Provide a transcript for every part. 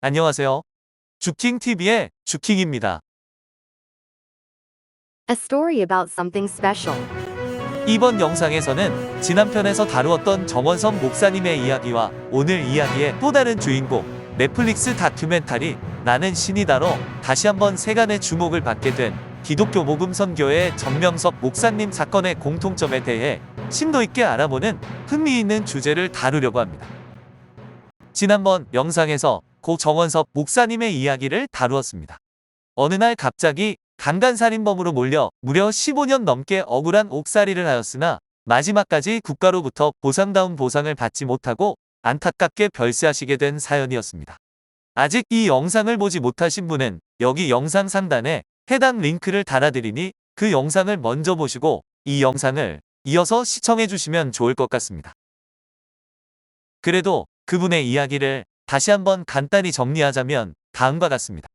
안녕하세요. 주킹TV의 주킹입니다. A story about something special. 이번 영상에서는 지난 편에서 다루었던 정원섭 목사님의 이야기와 오늘 이야기의 또 다른 주인공, 넷플릭스 다큐멘터리 나는 신이다로 다시 한번 세간의 주목을 받게 된 기독교 복음 선교회 정명섭 목사님 사건의 공통점에 대해 심도 있게 알아보는 흥미있는 주제를 다루려고 합니다. 지난번 영상에서 고 정원섭 목사님의 이야기를 다루었습니다. 어느 날 갑자기 강간살인범으로 몰려 무려 15년 넘게 억울한 옥살이를 하였으나 마지막까지 국가로부터 보상다운 보상을 받지 못하고 안타깝게 별세하시게 된 사연이었습니다. 아직 이 영상을 보지 못하신 분은 여기 영상 상단에 해당 링크를 달아드리니 그 영상을 먼저 보시고 이 영상을 이어서 시청해 주시면 좋을 것 같습니다. 그래도 그분의 이야기를 다시 한번 간단히 정리하자면 다음과 같습니다.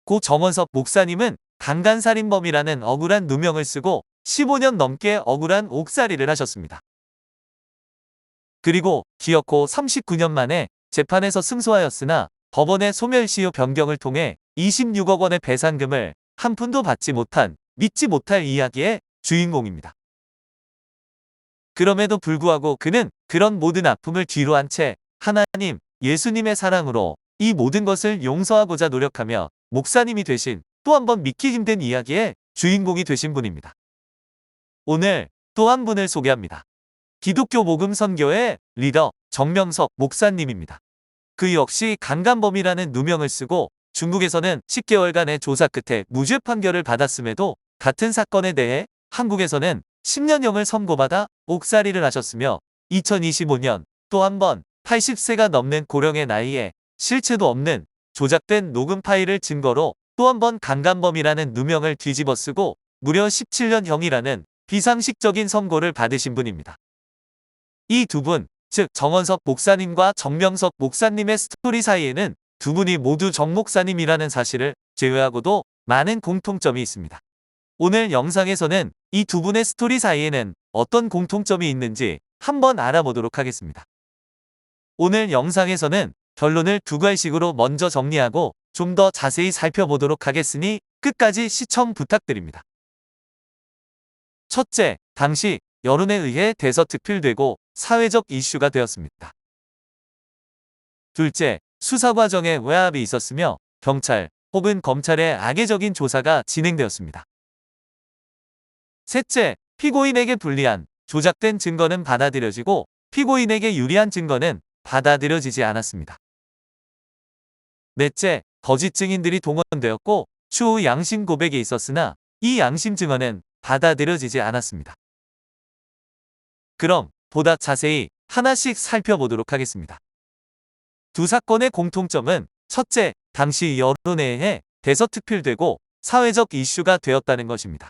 고 정원섭 목사님은 강간살인범이라는 억울한 누명을 쓰고 15년 넘게 억울한 옥살이를 하셨습니다. 그리고 기어코 39년 만에 재판에서 승소하였으나 법원의 소멸시효 변경을 통해 26억 원의 배상금을 한 푼도 받지 못한 믿지 못할 이야기의 주인공입니다. 그럼에도 불구하고 그는 그런 모든 아픔을 뒤로 한 채 하나님, 예수님의 사랑으로 이 모든 것을 용서하고자 노력하며 목사님이 되신 또 한 번 믿기 힘든 이야기의 주인공이 되신 분입니다. 오늘 또 한 분을 소개합니다. 기독교 복음 선교회 리더 정명섭 목사님입니다. 그 역시 강간범이라는 누명을 쓰고 중국에서는 10개월간의 조사 끝에 무죄 판결을 받았음에도 같은 사건에 대해 한국에서는 10년형을 선고받아 옥살이를 하셨으며 2025년 또 한 번 80세가 넘는 고령의 나이에 실체도 없는 조작된 녹음 파일을 증거로 또 한 번 강간범이라는 누명을 뒤집어 쓰고 무려 17년형이라는 비상식적인 선고를 받으신 분입니다. 이 두 분, 즉 정원섭 목사님과 정명섭 목사님의 스토리 사이에는 두 분이 모두 정 목사님이라는 사실을 제외하고도 많은 공통점이 있습니다. 오늘 영상에서는 이 두 분의 스토리 사이에는 어떤 공통점이 있는지 한번 알아보도록 하겠습니다. 오늘 영상에서는 결론을 두 갈식으로 먼저 정리하고 좀 더 자세히 살펴보도록 하겠으니 끝까지 시청 부탁드립니다. 첫째, 당시 여론에 의해 대서특필되고 사회적 이슈가 되었습니다. 둘째, 수사 과정에 외압이 있었으며 경찰 혹은 검찰의 악의적인 조사가 진행되었습니다. 셋째, 피고인에게 불리한 조작된 증거는 받아들여지고 피고인에게 유리한 증거는 받아들여지지 않았습니다. 넷째, 거짓 증인들이 동원되었고 추후 양심 고백이 있었으나 이 양심 증언은 받아들여지지 않았습니다. 그럼 보다 자세히 하나씩 살펴보도록 하겠습니다. 두 사건의 공통점은 첫째, 당시 여론에 의해 대서특필되고 사회적 이슈가 되었다는 것입니다.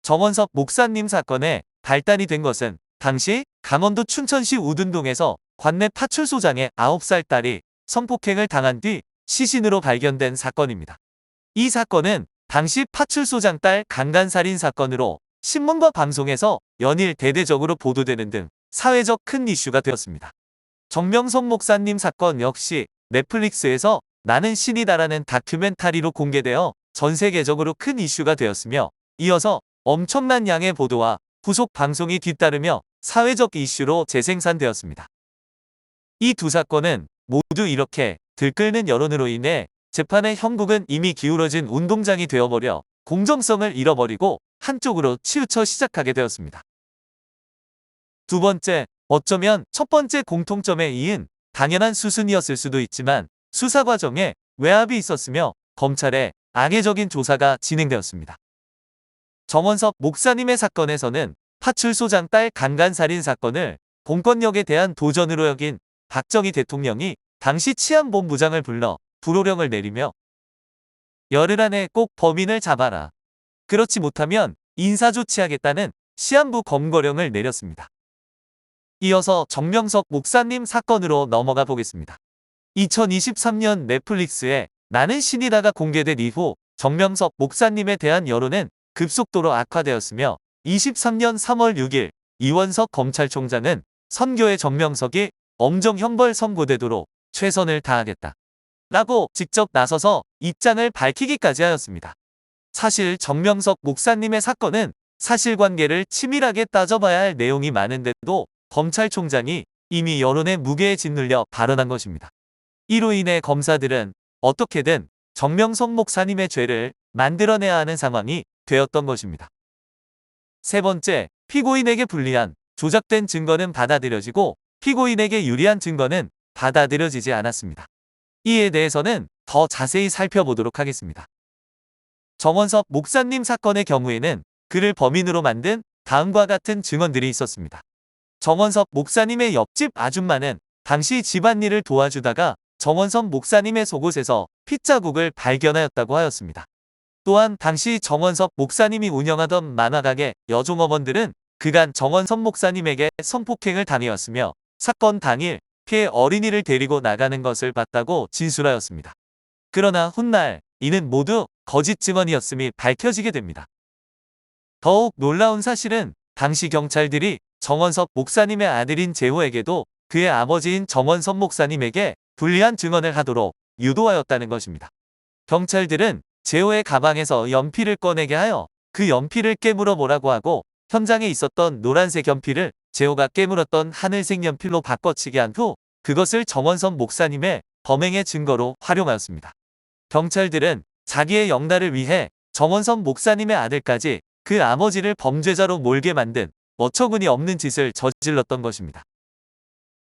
정원섭 목사님 사건의 발단이 된 것은 당시 강원도 춘천시 우둔동에서 관내 파출소장의 9살 딸이 성폭행을 당한 뒤 시신으로 발견된 사건입니다. 이 사건은 당시 파출소장 딸 강간살인 사건으로 신문과 방송에서 연일 대대적으로 보도되는 등 사회적 큰 이슈가 되었습니다. 정명섭 목사님 사건 역시 넷플릭스에서 나는 신이다라는 다큐멘터리로 공개되어 전 세계적으로 큰 이슈가 되었으며 이어서 엄청난 양의 보도와 후속 방송이 뒤따르며 사회적 이슈로 재생산되었습니다. 이 두 사건은 모두 이렇게 들끓는 여론으로 인해 재판의 형국은 이미 기울어진 운동장이 되어버려 공정성을 잃어버리고 한쪽으로 치우쳐 시작하게 되었습니다. 두 번째, 어쩌면 첫 번째 공통점에 이은 당연한 수순이었을 수도 있지만 수사 과정에 외압이 있었으며 검찰의 악의적인 조사가 진행되었습니다. 정원섭 목사님의 사건에서는 파출소장 딸 강간살인 사건을 공권력에 대한 도전으로 여긴 박정희 대통령이 당시 치안본부장을 불러 불호령을 내리며 열흘 안에 꼭 범인을 잡아라. 그렇지 못하면 인사조치하겠다는 시한부 검거령을 내렸습니다. 이어서 정명섭 목사님 사건으로 넘어가 보겠습니다. 2023년 넷플릭스에 나는 신이다가 공개된 이후 정명섭 목사님에 대한 여론은 급속도로 악화되었으며 23년 3월 6일 이원석 검찰총장은 선교회 정명석이 엄정 형벌 선고되도록 최선을 다하겠다. 라고 직접 나서서 입장을 밝히기까지 하였습니다. 사실 정명석 목사님의 사건은 사실관계를 치밀하게 따져봐야 할 내용이 많은데도 검찰총장이 이미 여론의 무게에 짓눌려 발언한 것입니다. 이로 인해 검사들은 어떻게든 정명석 목사님의 죄를 만들어내야 하는 상황이 되었던 것입니다. 세 번째, 피고인에게 불리한 조작된 증거는 받아들여지고 피고인에게 유리한 증거는 받아들여지지 않았습니다. 이에 대해서는 더 자세히 살펴보도록 하겠습니다. 정원섭 목사님 사건의 경우에는 그를 범인으로 만든 다음과 같은 증언들이 있었습니다. 정원섭 목사님의 옆집 아줌마는 당시 집안일을 도와주다가 정원섭 목사님의 속옷에서 핏자국을 발견하였다고 하였습니다. 또한 당시 정원섭 목사님이 운영하던 만화가게 여종업원들은 그간 정원섭 목사님에게 성폭행을 당해왔으며 사건 당일 피해 어린이를 데리고 나가는 것을 봤다고 진술하였습니다. 그러나 훗날 이는 모두 거짓 증언이었음이 밝혀지게 됩니다. 더욱 놀라운 사실은 당시 경찰들이 정원섭 목사님의 아들인 재호에게도 그의 아버지인 정원섭 목사님에게 불리한 증언을 하도록 유도하였다는 것입니다. 경찰들은 재호의 가방에서 연필을 꺼내게 하여 그 연필을 깨물어 보라고 하고 현장에 있었던 노란색 연필을 재호가 깨물었던 하늘색 연필로 바꿔치게 한 후 그것을 정원섭 목사님의 범행의 증거로 활용하였습니다. 경찰들은 자기의 영달을 위해 정원섭 목사님의 아들까지 그 아버지를 범죄자로 몰게 만든 어처구니 없는 짓을 저질렀던 것입니다.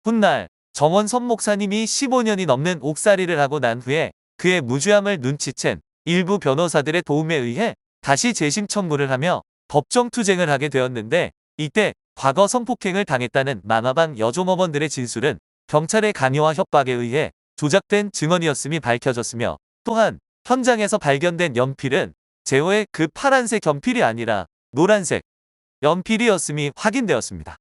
훗날 정원섭 목사님이 15년이 넘는 옥살이를 하고 난 후에 그의 무죄함을 눈치챈 일부 변호사들의 도움에 의해 다시 재심 청구를 하며 법정 투쟁을 하게 되었는데 이때 과거 성폭행을 당했다는 만화방 여종업원들의 진술은 경찰의 강요와 협박에 의해 조작된 증언이었음이 밝혀졌으며 또한 현장에서 발견된 연필은 재호의 그 파란색 연필이 아니라 노란색 연필이었음이 확인되었습니다.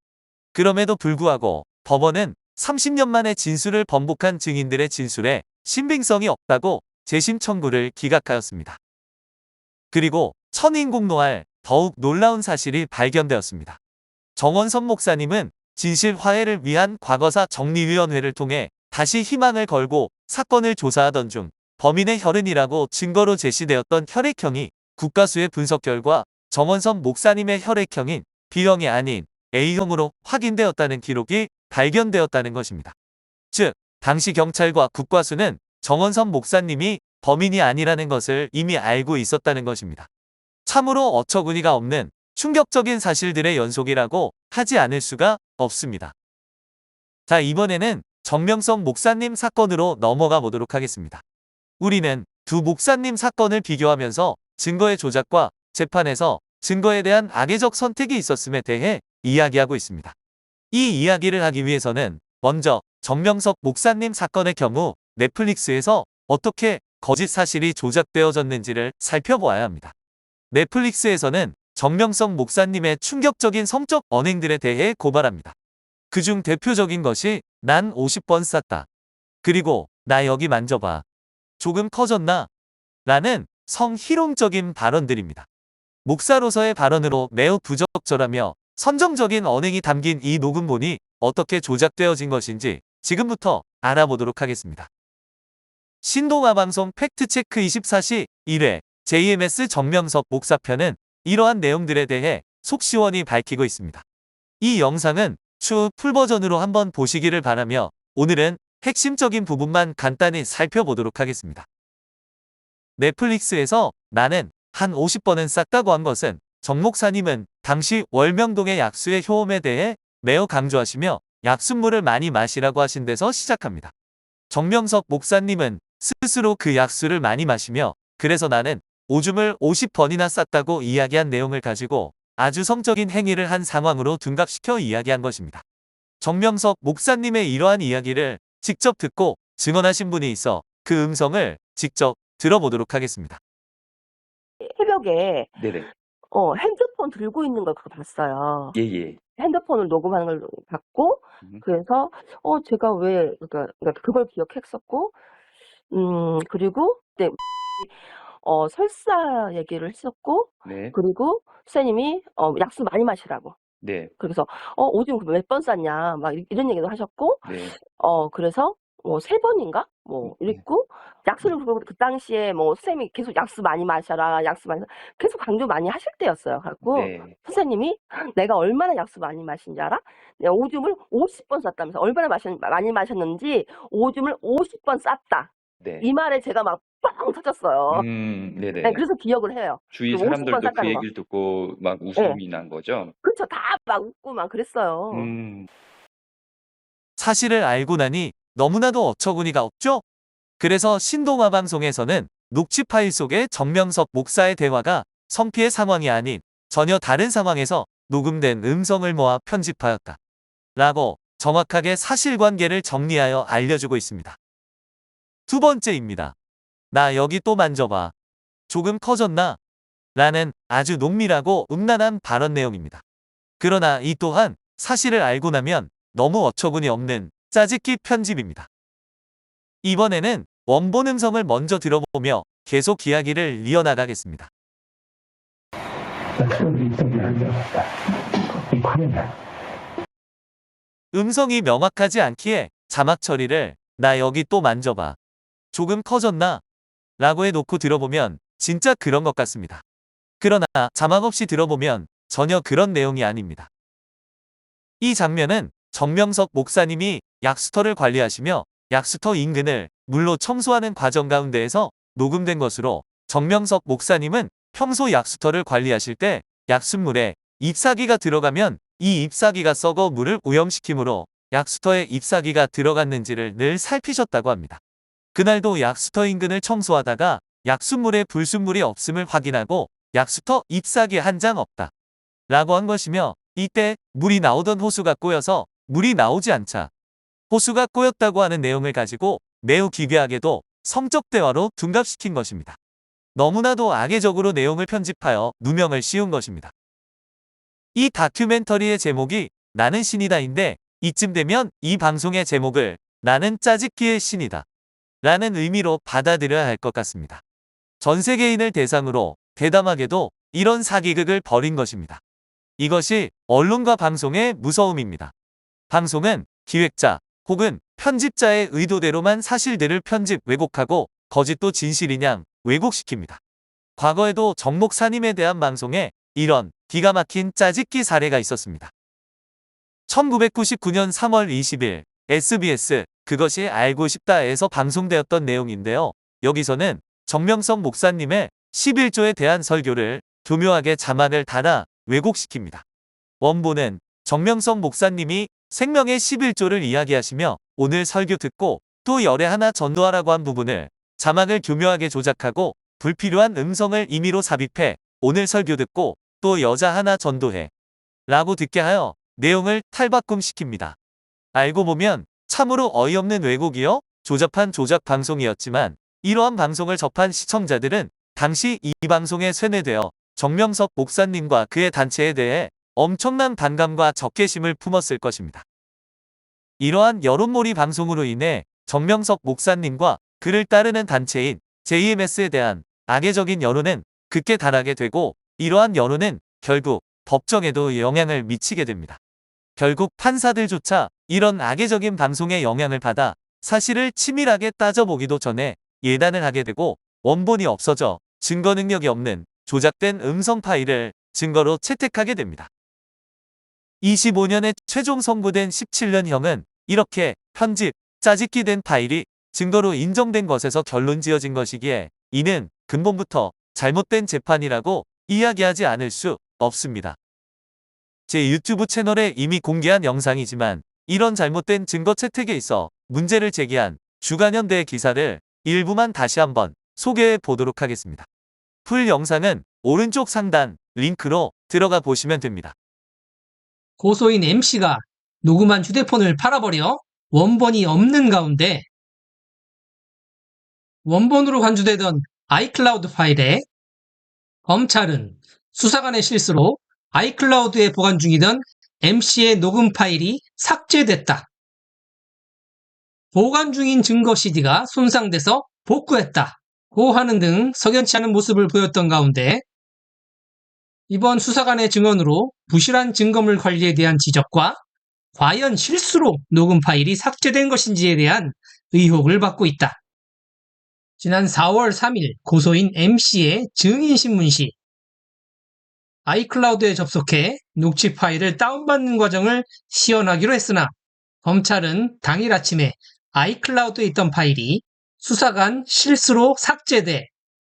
그럼에도 불구하고 법원은 30년 만에 진술을 번복한 증인들의 진술에 신빙성이 없다고 재심 청구를 기각하였습니다. 그리고 천인공노할 더욱 놀라운 사실이 발견되었습니다. 정원섭 목사님은 진실 화해를 위한 과거사 정리위원회를 통해 다시 희망을 걸고 사건을 조사하던 중 범인의 혈흔이라고 증거로 제시되었던 혈액형이 국가수의 분석 결과 정원섭 목사님의 혈액형인 B형이 아닌 A형으로 확인되었다는 기록이 발견되었다는 것입니다. 즉, 당시 경찰과 국과수는 정원섭 목사님이 범인이 아니라는 것을 이미 알고 있었다는 것입니다. 참으로 어처구니가 없는 충격적인 사실들의 연속이라고 하지 않을 수가 없습니다. 자, 이번에는 정명석 목사님 사건으로 넘어가 보도록 하겠습니다. 우리는 두 목사님 사건을 비교하면서 증거의 조작과 재판에서 증거에 대한 악의적 선택이 있었음에 대해 이야기하고 있습니다. 이 이야기를 하기 위해서는 먼저 정명석 목사님 사건의 경우 넷플릭스에서 어떻게 거짓 사실이 조작되어졌는지를 살펴보아야 합니다. 넷플릭스에서는 정명석 목사님의 충격적인 성적 언행들에 대해 고발합니다. 그중 대표적인 것이 난 50번 쌌다. 그리고 나 여기 만져봐. 조금 커졌나? 라는 성희롱적인 발언들입니다. 목사로서의 발언으로 매우 부적절하며 선정적인 언행이 담긴 이 녹음본이 어떻게 조작되어진 것인지 지금부터 알아보도록 하겠습니다. 신동아방송 팩트체크 24시 1회 JMS 정명석 목사편은 이러한 내용들에 대해 속 시원히 밝히고 있습니다. 이 영상은 추후 풀버전으로 한번 보시기를 바라며 오늘은 핵심적인 부분만 간단히 살펴보도록 하겠습니다. 넷플릭스에서 나는 한 50번은 쌌다고 한 것은 정 목사님은 당시 월명동의 약수의 효험에 대해 매우 강조하시며 약수물을 많이 마시라고 하신 데서 시작합니다. 정명석 목사님은 스스로 그 약수를 많이 마시며 그래서 나는 오줌을 50번이나 쌌다고 이야기한 내용을 가지고 아주 성적인 행위를 한 상황으로 둔갑시켜 이야기한 것입니다. 정명석 목사님의 이러한 이야기를 직접 듣고 증언하신 분이 있어 그 음성을 직접 들어보도록 하겠습니다. 새벽에 네네. 핸드폰 들고 있는 걸 그거 봤어요. 예예. 핸드폰을 녹음하는 걸 봤고, 음. 그래서, 제가 왜, 그러니까 그걸 기억했었고, 그리고, 네, 설사 얘기를 했었고, 네. 그리고 선생님이, 약수 많이 마시라고. 네. 그래서, 오줌 몇 번 쌌냐, 막 이런 얘기도 하셨고, 네. 그래서, 3번인가? 네. 이랬고, 약수를 그 당시에 선생님이 계속 약수 많이 마셔라, 약수 많이, 계속 강조 많이 하실 때였어요. 그래갖고, 네. 선생님이 내가 얼마나 약수 많이 마신지 알아? 내가 오줌을 50번 쌌다면서. 얼마나 많이 마셨는지 오줌을 50번 쌌다. 네. 이 말에 제가 막 빵 터졌어요. 네, 네네. 그래서 기억을 해요. 주위 그 50번 사람들도 그 쌌다는 거. 얘기를 듣고 막 네. 웃음이 난 거죠? 그쵸. 다 막 웃고 막 그랬어요. 사실을 알고 나니 너무나도 어처구니가 없죠? 그래서 신동아 방송에서는 녹취 파일 속의 정명석 목사의 대화가 성피해 상황이 아닌 전혀 다른 상황에서 녹음된 음성을 모아 편집하였다. 라고 정확하게 사실관계를 정리하여 알려주고 있습니다. 두 번째입니다. 나 여기 또 만져봐. 조금 커졌나? 라는 아주 농밀하고 음란한 발언 내용입니다. 그러나 이 또한 사실을 알고 나면 너무 어처구니 없는 짜깁기 편집입니다. 이번에는 원본 음성을 먼저 들어보며 계속 이야기를 이어나가겠습니다. 음성이 명확하지 않기에 자막 처리를 나 여기 또 만져봐. 조금 커졌나? 라고 해놓고 들어보면 진짜 그런 것 같습니다. 그러나 자막 없이 들어보면 전혀 그런 내용이 아닙니다. 이 장면은 정명석 목사님이 약수터를 관리하시며 약수터 인근을 물로 청소하는 과정 가운데에서 녹음된 것으로, 정명석 목사님은 평소 약수터를 관리하실 때 약수물에 잎사귀가 들어가면 이 잎사귀가 썩어 물을 오염시키므로 약수터에 잎사귀가 들어갔는지를 늘 살피셨다고 합니다. 그날도 약수터 인근을 청소하다가 약수물에 불순물이 없음을 확인하고 약수터 잎사귀 한 장 없다 라고 한 것이며, 이때 물이 나오던 호수가 꼬여서 물이 나오지 않자 호수가 꼬였다고 하는 내용을 가지고 매우 기괴하게도 성적 대화로 둔갑시킨 것입니다. 너무나도 악의적으로 내용을 편집하여 누명을 씌운 것입니다. 이 다큐멘터리의 제목이 나는 신이다인데 이쯤 되면 이 방송의 제목을 나는 짜깁기의 신이다 라는 의미로 받아들여야 할 것 같습니다. 전 세계인을 대상으로 대담하게도 이런 사기극을 벌인 것입니다. 이것이 언론과 방송의 무서움입니다. 방송은 기획자 혹은 편집자의 의도대로만 사실들을 편집 왜곡하고 거짓도 진실이냥 왜곡시킵니다. 과거에도 정 목사님에 대한 방송에 이런 기가 막힌 짜깁기 사례가 있었습니다. 1999년 3월 20일 SBS 그것이 알고 싶다에서 방송되었던 내용인데요. 여기서는 정명석 목사님의 11조에 대한 설교를 교묘하게 자막을 달아 왜곡시킵니다. 원본은 정명석 목사님이 생명의 11조를 이야기하시며 오늘 설교 듣고 또 열애 하나 전도하라고 한 부분을 자막을 교묘하게 조작하고 불필요한 음성을 임의로 삽입해 오늘 설교 듣고 또 여자 하나 전도해 라고 듣게 하여 내용을 탈바꿈시킵니다. 알고 보면 참으로 어이없는 왜곡이요 조잡한 조작 방송이었지만, 이러한 방송을 접한 시청자들은 당시 이 방송에 쇠뇌되어 정명석 목사님과 그의 단체에 대해 엄청난 반감과 적개심을 품었을 것입니다. 이러한 여론몰이 방송으로 인해 정명석 목사님과 그를 따르는 단체인 JMS에 대한 악의적인 여론은 극에 달하게 되고, 이러한 여론은 결국 법정에도 영향을 미치게 됩니다. 결국 판사들조차 이런 악의적인 방송의 영향을 받아 사실을 치밀하게 따져보기도 전에 예단을 하게 되고, 원본이 없어져 증거 능력이 없는 조작된 음성 파일을 증거로 채택하게 됩니다. 25년에 최종 선고된 17년형은 이렇게 편집, 짜깁기 된 파일이 증거로 인정된 것에서 결론 지어진 것이기에 이는 근본부터 잘못된 재판이라고 이야기하지 않을 수 없습니다. 제 유튜브 채널에 이미 공개한 영상이지만 이런 잘못된 증거 채택에 있어 문제를 제기한 주간현대의 기사를 일부만 다시 한번 소개해 보도록 하겠습니다. 풀 영상은 오른쪽 상단 링크로 들어가 보시면 됩니다. 고소인 MC가 녹음한 휴대폰을 팔아버려 원본이 없는 가운데 원본으로 간주되던 아이클라우드 파일에 검찰은 수사관의 실수로 아이클라우드에 보관 중이던 MC의 녹음 파일이 삭제됐다. 보관 중인 증거 CD가 손상돼서 복구했다. 고 하는 등 석연치 않은 모습을 보였던 가운데 이번 수사관의 증언으로 부실한 증거물 관리에 대한 지적과 과연 실수로 녹음 파일이 삭제된 것인지에 대한 의혹을 받고 있다. 지난 4월 3일 고소인 M씨의 증인신문 시 아이클라우드에 접속해 녹취 파일을 다운받는 과정을 시연하기로 했으나 검찰은 당일 아침에 아이클라우드에 있던 파일이 수사관 실수로 삭제돼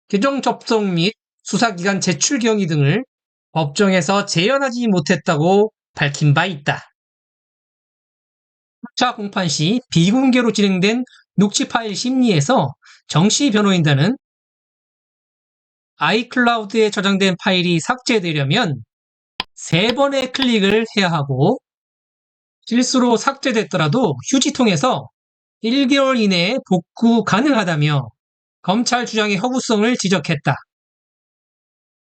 계정 접속 및 수사기관 제출 경위 등을 법정에서 재연하지 못했다고 밝힌 바 있다. 4차 공판 시 비공개로 진행된 녹취 파일 심리에서 정씨 변호인단은 아이클라우드에 저장된 파일이 삭제되려면 3번의 클릭을 해야 하고 실수로 삭제됐더라도 휴지통에서 1개월 이내에 복구 가능하다며 검찰 주장의 허구성을 지적했다.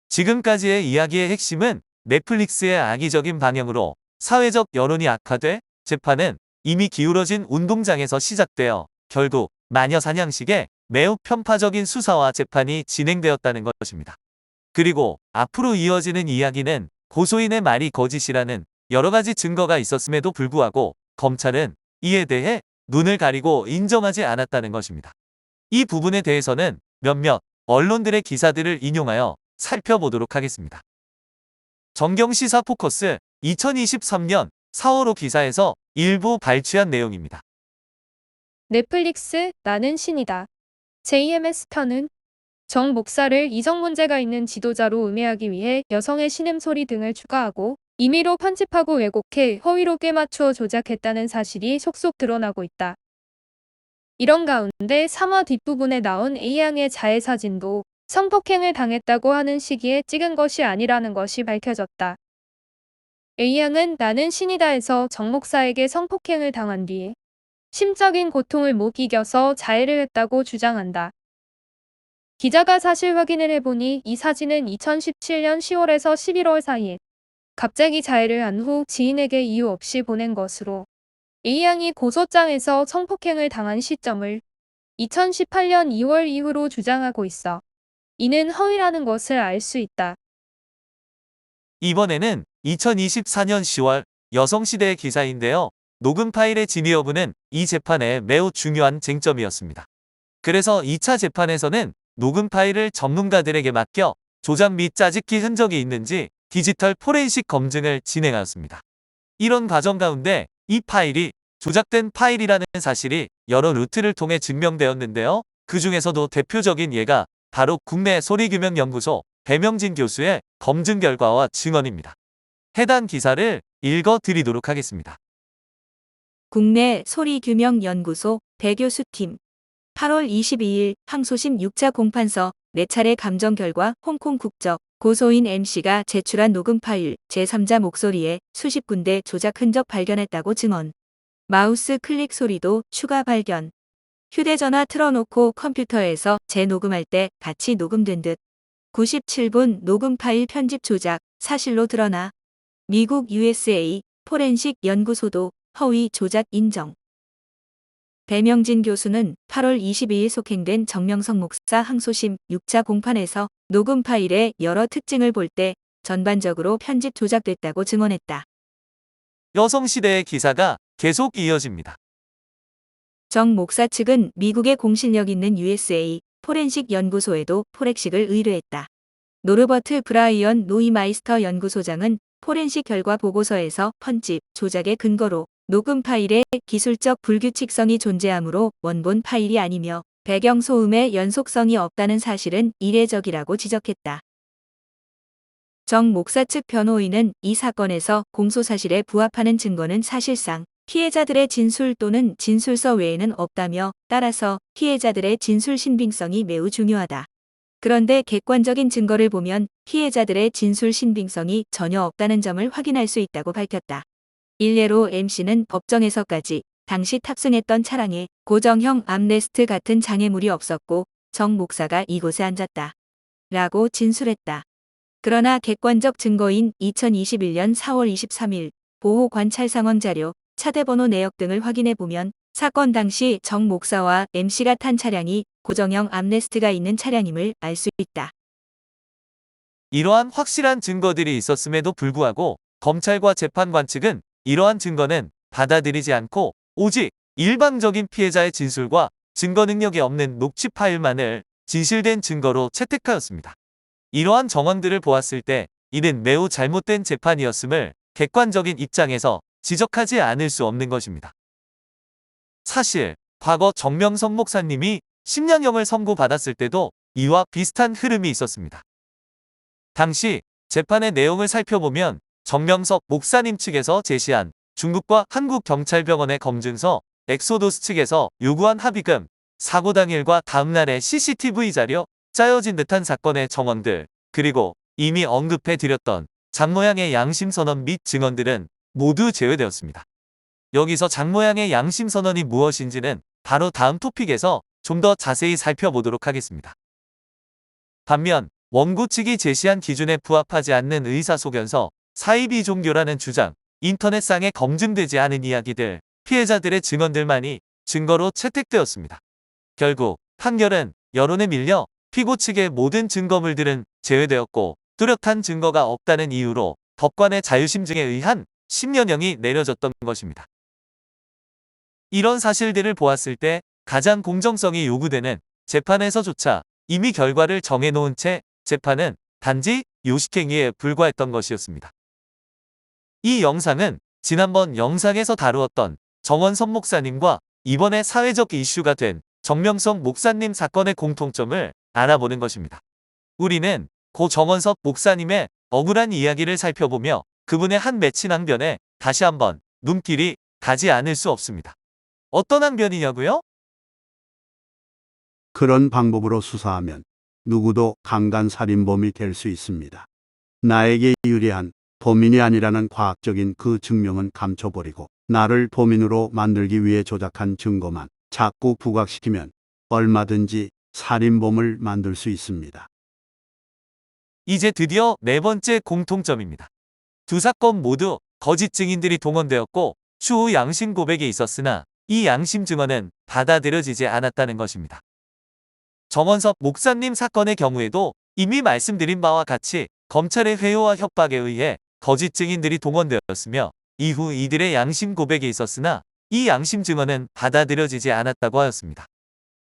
지금까지의 이야기의 핵심은 넷플릭스의 악의적인 방향으로 사회적 여론이 악화돼 재판은 이미 기울어진 운동장에서 시작되어 결국 마녀사냥식의 매우 편파적인 수사와 재판이 진행되었다는 것입니다. 그리고 앞으로 이어지는 이야기는 고소인의 말이 거짓이라는 여러 가지 증거가 있었음에도 불구하고 검찰은 이에 대해 눈을 가리고 인정하지 않았다는 것입니다. 이 부분에 대해서는 몇몇 언론들의 기사들을 인용하여 살펴보도록 하겠습니다. 정경시사 포커스 2023년 4월 5 기사에서 일부 발췌한 내용입니다. 넷플릭스 나는 신이다. JMS 편은 정 목사를 이성 문제가 있는 지도자로 음해하기 위해 여성의 신음소리 등을 추가하고 임의로 편집하고 왜곡해 허위로 꿰맞추어 조작했다는 사실이 속속 드러나고 있다. 이런 가운데 3화 뒷부분에 나온 A양의 자해 사진도 성폭행을 당했다고 하는 시기에 찍은 것이 아니라는 것이 밝혀졌다. A양은 나는 신이다에서 정 목사에게 성폭행을 당한 뒤에 심적인 고통을 못 이겨서 자해를 했다고 주장한다. 기자가 사실 확인을 해보니 이 사진은 2017년 10월에서 11월 사이에 갑자기 자해를 한 후 지인에게 이유 없이 보낸 것으로 A양이 고소장에서 성폭행을 당한 시점을 2018년 2월 이후로 주장하고 있어 이는 허위라는 것을 알 수 있다. 이번에는 2024년 10월 여성시대의 기사인데요. 녹음 파일의 진위 여부는 이 재판의 매우 중요한 쟁점이었습니다. 그래서 2차 재판에서는 녹음 파일을 전문가들에게 맡겨 조작 및 짜집기 흔적이 있는지 디지털 포렌식 검증을 진행하였습니다. 이런 과정 가운데 이 파일이 조작된 파일이라는 사실이 여러 루트를 통해 증명되었는데요. 그 중에서도 대표적인 예가 바로 국내 소리규명연구소 배명진 교수의 검증 결과와 증언입니다. 해당 기사를 읽어드리도록 하겠습니다. 국내 소리규명연구소 배교수팀 8월 22일 항소심 6차 공판서 4차례 감정 결과 홍콩 국적 고소인 M씨가 제출한 녹음 파일 제3자 목소리에 수십 군데 조작 흔적 발견했다고 증언. 마우스 클릭 소리도 추가 발견. 휴대전화 틀어놓고 컴퓨터에서 재녹음할 때 같이 녹음된 듯. 97분 녹음 파일 편집 조작 사실로 드러나. 미국 USA 포렌식 연구소도 허위 조작 인정. 배명진 교수는 8월 22일 속행된 정명석 목사 항소심 6차 공판에서 녹음 파일의 여러 특징을 볼 때 전반적으로 편집 조작됐다고 증언했다. 여성시대의 기사가 계속 이어집니다. 정 목사 측은 미국의 공신력 있는 USA 포렌식 연구소에도 포렌식을 의뢰했다. 노르버트 브라이언 노이마이스터 연구소장은 포렌식 결과 보고서에서 편집, 조작의 근거로 녹음 파일에 기술적 불규칙성이 존재하므로 원본 파일이 아니며 배경 소음의 연속성이 없다는 사실은 이례적이라고 지적했다. 정 목사 측 변호인은 이 사건에서 공소사실에 부합하는 증거는 사실상 피해자들의 진술 또는 진술서 외에는 없다며 따라서 피해자들의 진술 신빙성이 매우 중요하다. 그런데 객관적인 증거를 보면 피해자들의 진술 신빙성이 전혀 없다는 점을 확인할 수 있다고 밝혔다. 일례로 M씨는 법정에서까지 당시 탑승했던 차량에 고정형 암레스트 같은 장애물이 없었고 정 목사가 이곳에 앉았다. 라고 진술했다. 그러나 객관적 증거인 2021년 4월 23일 보호 관찰 상황 자료, 차대 번호 내역 등을 확인해 보면 사건 당시 정 목사와 M씨가 탄 차량이 고정형 암레스트가 있는 차량임을 알 수 있다. 이러한 확실한 증거들이 있었음에도 불구하고 검찰과 재판관 측은 이러한 증거는 받아들이지 않고 오직 일방적인 피해자의 진술과 증거 능력이 없는 녹취 파일만을 진실된 증거로 채택하였습니다. 이러한 정황들을 보았을 때 이는 매우 잘못된 재판이었음을 객관적인 입장에서 지적하지 않을 수 없는 것입니다. 사실 과거 정명석 목사님이 10년형을 선고받았을 때도 이와 비슷한 흐름이 있었습니다. 당시 재판의 내용을 살펴보면 정명석 목사님 측에서 제시한 중국과 한국경찰병원의 검증서, 엑소도스 측에서 요구한 합의금, 사고 당일과 다음날의 CCTV 자료, 짜여진 듯한 사건의 정황들, 그리고 이미 언급해드렸던 장모양의 양심선언 및 증언들은 모두 제외되었습니다. 여기서 장모양의 양심선언이 무엇인지는 바로 다음 토픽에서 좀 더 자세히 살펴보도록 하겠습니다. 반면 원고 측이 제시한 기준에 부합하지 않는 의사소견서, 사이비종교라는 주장, 인터넷상에 검증되지 않은 이야기들, 피해자들의 증언들만이 증거로 채택되었습니다. 결국 판결은 여론에 밀려 피고 측의 모든 증거물들은 제외되었고 뚜렷한 증거가 없다는 이유로 법관의 자유심증에 의한 10년형이 내려졌던 것입니다. 이런 사실들을 보았을 때 가장 공정성이 요구되는 재판에서조차 이미 결과를 정해놓은 채 재판은 단지 요식행위에 불과했던 것이었습니다. 이 영상은 지난번 영상에서 다루었던 정원섭 목사님과 이번에 사회적 이슈가 된 정명석 목사님 사건의 공통점을 알아보는 것입니다. 우리는 고 정원섭 목사님의 억울한 이야기를 살펴보며 그분의 한 맺힌 항변에 다시 한번 눈길이 가지 않을 수 없습니다. 어떤 항변이냐고요? 그런 방법으로 수사하면 누구도 강간살인범이 될 수 있습니다. 나에게 유리한 범인이 아니라는 과학적인 그 증명은 감춰버리고 나를 범인으로 만들기 위해 조작한 증거만 자꾸 부각시키면 얼마든지 살인범을 만들 수 있습니다. 이제 드디어 네 번째 공통점입니다. 두 사건 모두 거짓 증인들이 동원되었고 추후 양심 고백이 있었으나 이 양심 증언은 받아들여지지 않았다는 것입니다. 정원섭 목사님 사건의 경우에도 이미 말씀드린 바와 같이 검찰의 회유와 협박에 의해 거짓 증인들이 동원되었으며 이후 이들의 양심 고백이 있었으나 이 양심 증언은 받아들여지지 않았다고 하였습니다.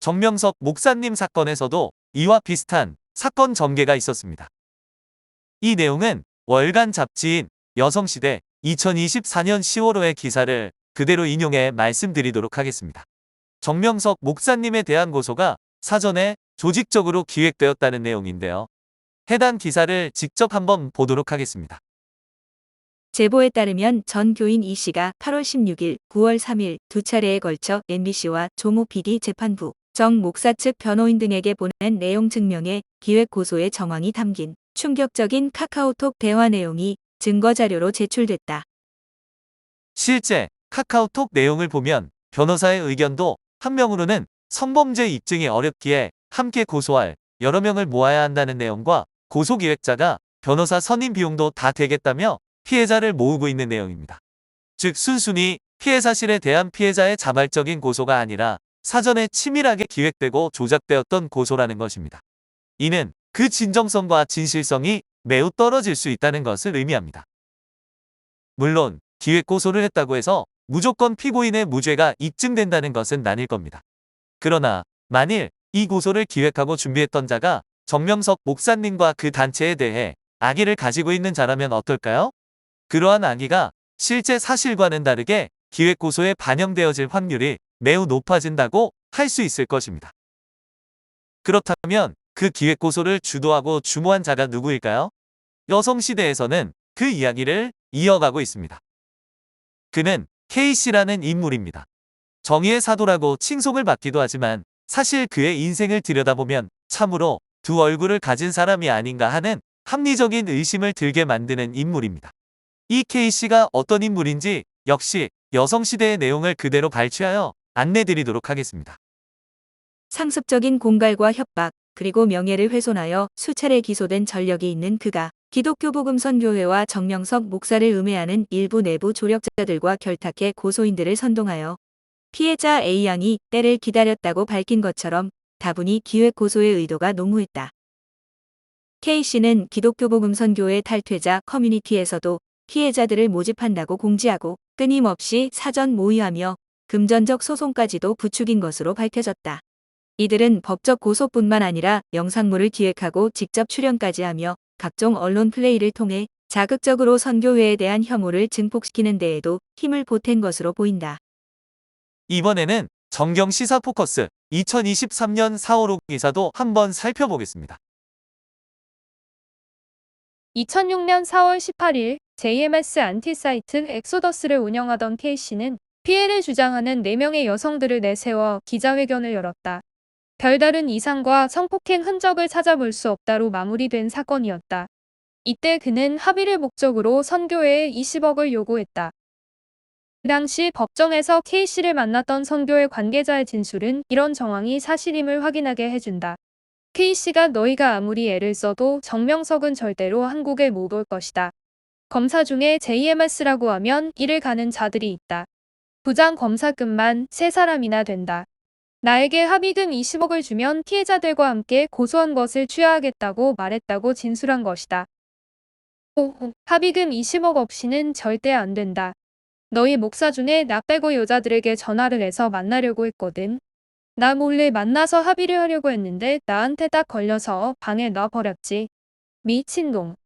정명석 목사님 사건에서도 이와 비슷한 사건 전개가 있었습니다. 이 내용은 월간 잡지인 여성시대 2024년 10월호의 기사를 그대로 인용해 말씀드리도록 하겠습니다. 정명석 목사님에 대한 고소가 사전에 조직적으로 기획되었다는 내용인데요. 해당 기사를 직접 한번 보도록 하겠습니다. 제보에 따르면 전 교인 이 씨가 8월 16일, 9월 3일 두 차례에 걸쳐 MBC와 종호 PD 재판부, 정 목사 측 변호인 등에게 보낸 내용 증명의 기획 고소의 정황이 담긴 충격적인 카카오톡 대화 내용이 증거 자료로 제출됐다. 실제 카카오톡 내용을 보면 변호사의 의견도 한 명으로는 성범죄 입증이 어렵기에 함께 고소할 여러 명을 모아야 한다는 내용과 고소기획자가 변호사 선임 비용도 다 되겠다며 피해자를 모으고 있는 내용입니다. 즉 순순히 피해 사실에 대한 피해자의 자발적인 고소가 아니라 사전에 치밀하게 기획되고 조작되었던 고소라는 것입니다. 이는 그 진정성과 진실성이 매우 떨어질 수 있다는 것을 의미합니다. 물론 기획 고소를 했다고 해서 무조건 피고인의 무죄가 입증된다는 것은 아닐 겁니다. 그러나 만일 이 고소를 기획하고 준비했던 자가 정명석 목사님과 그 단체에 대해 악의를 가지고 있는 자라면 어떨까요? 그러한 악의가 실제 사실과는 다르게 기획 고소에 반영되어질 확률이 매우 높아진다고 할 수 있을 것입니다. 그렇다면 그 기획 고소를 주도하고 주모한 자가 누구일까요? 여성시대에서는 그 이야기를 이어가고 있습니다. 그는 K씨라는 인물입니다. 정의의 사도라고 칭송을 받기도 하지만 사실 그의 인생을 들여다보면 참으로 두 얼굴을 가진 사람이 아닌가 하는 합리적인 의심을 들게 만드는 인물입니다. 이 K씨가 어떤 인물인지 역시 여성시대의 내용을 그대로 발췌하여 안내드리도록 하겠습니다. 상습적인 공갈과 협박, 그리고 명예를 훼손하여 수차례 기소된 전력이 있는 그가 기독교 복음선교회와 정명석 목사를 음해하는 일부 내부 조력자들과 결탁해 고소인들을 선동하여 피해자 A양이 때를 기다렸다고 밝힌 것처럼 다분히 기획 고소의 의도가 농후했다. K씨는 기독교 복음선교회 탈퇴자 커뮤니티에서도 피해자들을 모집한다고 공지하고 끊임없이 사전 모의하며 금전적 소송까지도 부추긴 것으로 밝혀졌다. 이들은 법적 고소뿐만 아니라 영상물을 기획하고 직접 출연까지 하며 각종 언론 플레이를 통해 자극적으로 선교회에 대한 혐오를 증폭시키는 데에도 힘을 보탠 것으로 보인다. 이번에는 정경 시사 포커스 2023년 4월 5 기사도 한번 살펴보겠습니다. 2006년 4월 18일 JMS 안티 사이트 엑소더스를 운영하던 K씨는 피해를 주장하는 4명의 여성들을 내세워 기자회견을 열었다. 별다른 이상과 성폭행 흔적을 찾아볼 수 없다로 마무리된 사건이었다. 이때 그는 합의를 목적으로 선교회에 20억을 요구했다. 그 당시 법정에서 K씨를 만났던 선교회 관계자의 진술은 이런 정황이 사실임을 확인하게 해준다. K씨가 너희가 아무리 애를 써도 정명석은 절대로 한국에 못 올 것이다. 검사 중에 JMS라고 하면 이를 가는 자들이 있다. 부장 검사급만 3사람이나 된다. 나에게 합의금 20억을 주면 피해자들과 함께 고소한 것을 취하하겠다고 말했다고 진술한 것이다. 합의금 20억 없이는 절대 안 된다. 너희 목사 중에 나 빼고 여자들에게 전화를 해서 만나려고 했거든. 나 몰래 만나서 합의를 하려고 했는데 나한테 딱 걸려서 방에 놔버렸지. 미친놈.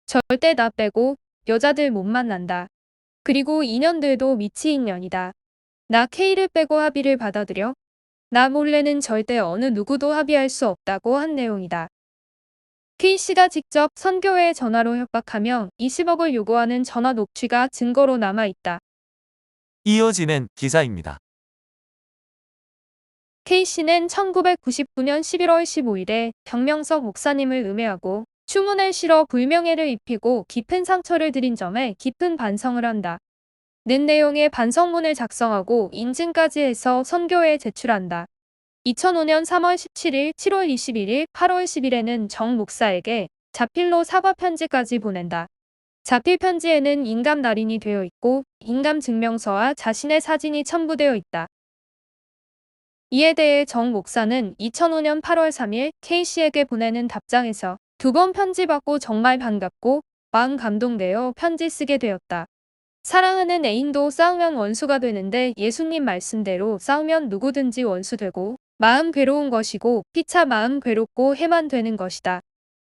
절대 나 빼고 여자들 못 만난다. 그리고 인연들도 미치인연이다. 나 K를 빼고 합의를 받아들여? 나 몰래는 절대 어느 누구도 합의할 수 없다고 한 내용이다. K씨가 직접 선교회에 전화로 협박하며 20억을 요구하는 전화 녹취가 증거로 남아있다. 이어지는 기사입니다. K씨는 1999년 11월 15일에 정명석 목사님을 음해하고 추문을 실어 불명예를 입히고 깊은 상처를 드린 점에 깊은 반성을 한다. 는 내용의 반성문을 작성하고 인증까지 해서 선교회에 제출한다. 2005년 3월 17일, 7월 21일, 8월 10일에는 정 목사에게 자필로 사과 편지까지 보낸다. 자필 편지에는 인감 날인이 되어 있고 인감 증명서와 자신의 사진이 첨부되어 있다. 이에 대해 정 목사는 2005년 8월 3일 K씨에게 보내는 답장에서 2번 편지 받고 정말 반갑고 마음 감동되어 편지 쓰게 되었다. 사랑하는 애인도 싸우면 원수가 되는데 예수님 말씀대로 싸우면 누구든지 원수 되고 마음 괴로운 것이고 피차 마음 괴롭고 해만 되는 것이다.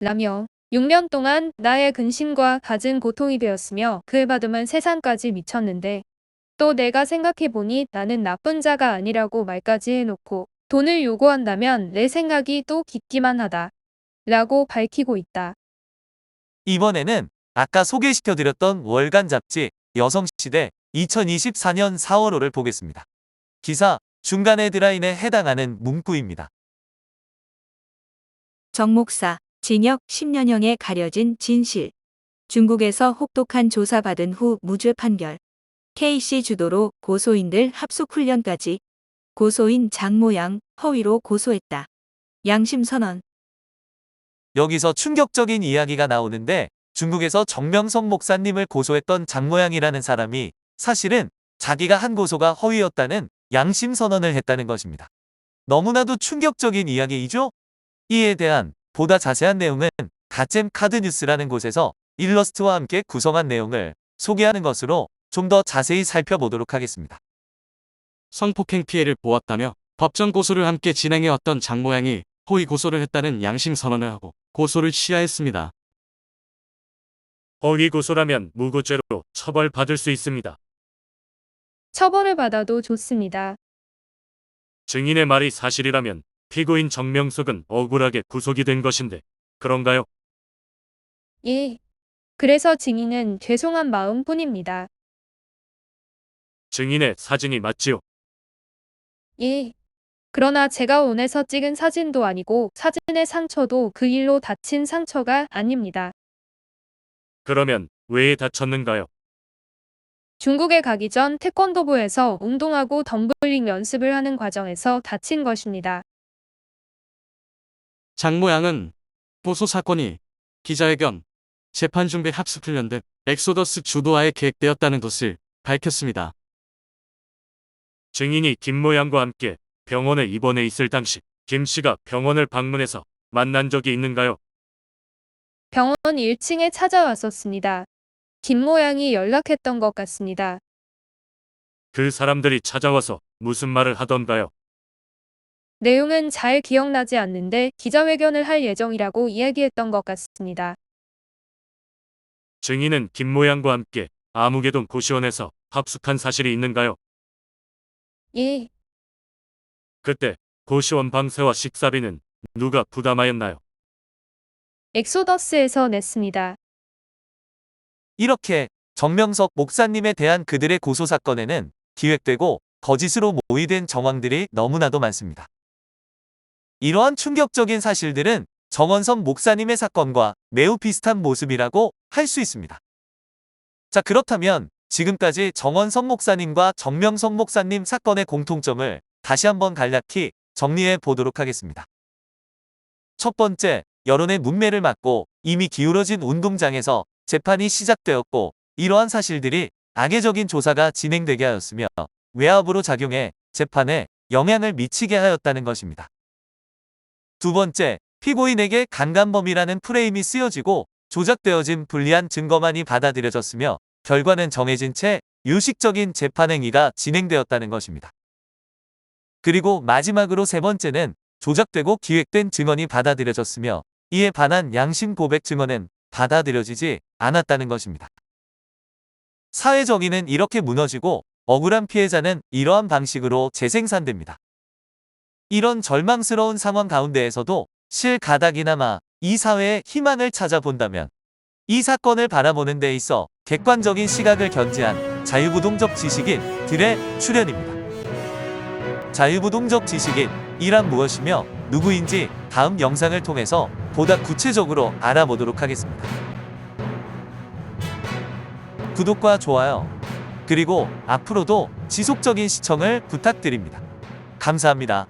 라며 6년 동안 나의 근심과 갖은 고통이 되었으며 그의 받음은 세상까지 미쳤는데 또 내가 생각해보니 나는 나쁜 자가 아니라고 말까지 해놓고 돈을 요구한다면 내 생각이 또 깊기만 하다. 라고 밝히고 있다. 이번에는 아까 소개시켜드렸던 월간 잡지 여성시대 2024년 4월 5를 보겠습니다. 기사 중간 헤드라인에 해당하는 문구입니다. 정 목사, 징역 10년형에 가려진 진실. 중국에서 혹독한 조사받은 후 무죄 판결. K씨 주도로 고소인들 합숙 훈련까지. 고소인 장모양 허위로 고소했다. 양심 선언. 여기서 충격적인 이야기가 나오는데 중국에서 정명석 목사님을 고소했던 장모양이라는 사람이 사실은 자기가 한 고소가 허위였다는 양심 선언을 했다는 것입니다. 너무나도 충격적인 이야기이죠? 이에 대한 보다 자세한 내용은 가잼 카드 뉴스라는 곳에서 일러스트와 함께 구성한 내용을 소개하는 것으로 좀 더 자세히 살펴보도록 하겠습니다. 성폭행 피해를 보았다며 법정 고소를 함께 진행해왔던 장 모양이 허위 고소를 했다는 양심 선언을 하고 고소를 취하했습니다. 허위 고소라면 무고죄로 처벌받을 수 있습니다. 처벌을 받아도 좋습니다. 증인의 말이 사실이라면 피고인 정명석은 억울하게 구속이 된 것인데 그런가요? 예. 그래서 증인은 죄송한 마음뿐입니다. 증인의 사진이 맞지요? 예. 그러나 제가 원해서 찍은 사진도 아니고 사진의 상처도 그 일로 다친 상처가 아닙니다. 그러면 왜 다쳤는가요? 중국에 가기 전 태권도부에서 운동하고 덤블링 연습을 하는 과정에서 다친 것입니다. 장 모양은 고소 사건이 기자회견, 재판 준비 합숙 훈련 등 엑소더스 주도하에 계획되었다는 것을 밝혔습니다. 증인이 김 모양과 함께 병원에 입원해 있을 당시 김 씨가 병원을 방문해서 만난 적이 있는가요? 병원 1층에 찾아왔었습니다. 김 모양이 연락했던 것 같습니다. 그 사람들이 찾아와서 무슨 말을 하던가요? 내용은 잘 기억나지 않는데 기자회견을 할 예정이라고 이야기했던 것 같습니다. 증인은 김 모양과 함께 아무개동 고시원에서 합숙한 사실이 있는가요? 예, 그때 고시원 방세와 식사비는 누가 부담하였나요? 엑소더스에서 냈습니다. 이렇게 정명석 목사님에 대한 그들의 고소 사건에는 기획되고 거짓으로 모의된 정황들이 너무나도 많습니다. 이러한 충격적인 사실들은 정원섭 목사님의 사건과 매우 비슷한 모습이라고 할 수 있습니다. 자, 그렇다면 지금까지 정원섭 목사님과 정명석 목사님 사건의 공통점을 다시 한번 간략히 정리해 보도록 하겠습니다. 첫 번째, 여론의 문매를 맞고 이미 기울어진 운동장에서 재판이 시작되었고 이러한 사실들이 악의적인 조사가 진행되게 하였으며 외압으로 작용해 재판에 영향을 미치게 하였다는 것입니다. 두 번째, 피고인에게 강간범이라는 프레임이 쓰여지고 조작되어진 불리한 증거만이 받아들여졌으며 결과는 정해진 채 유식적인 재판 행위가 진행되었다는 것입니다. 그리고 마지막으로 세 번째는 조작되고 기획된 증언이 받아들여졌으며 이에 반한 양심 고백 증언은 받아들여지지 않았다는 것입니다. 사회 정의는 이렇게 무너지고 억울한 피해자는 이러한 방식으로 재생산됩니다. 이런 절망스러운 상황 가운데에서도 실가닥이나마 이 사회의 희망을 찾아본다면 이 사건을 바라보는 데 있어 객관적인 시각을 견지한 자유부동적 지식인들의 출연입니다. 자유부동적 지식인이란 무엇이며 누구인지 다음 영상을 통해서 보다 구체적으로 알아보도록 하겠습니다. 구독과 좋아요, 그리고 앞으로도 지속적인 시청을 부탁드립니다. 감사합니다.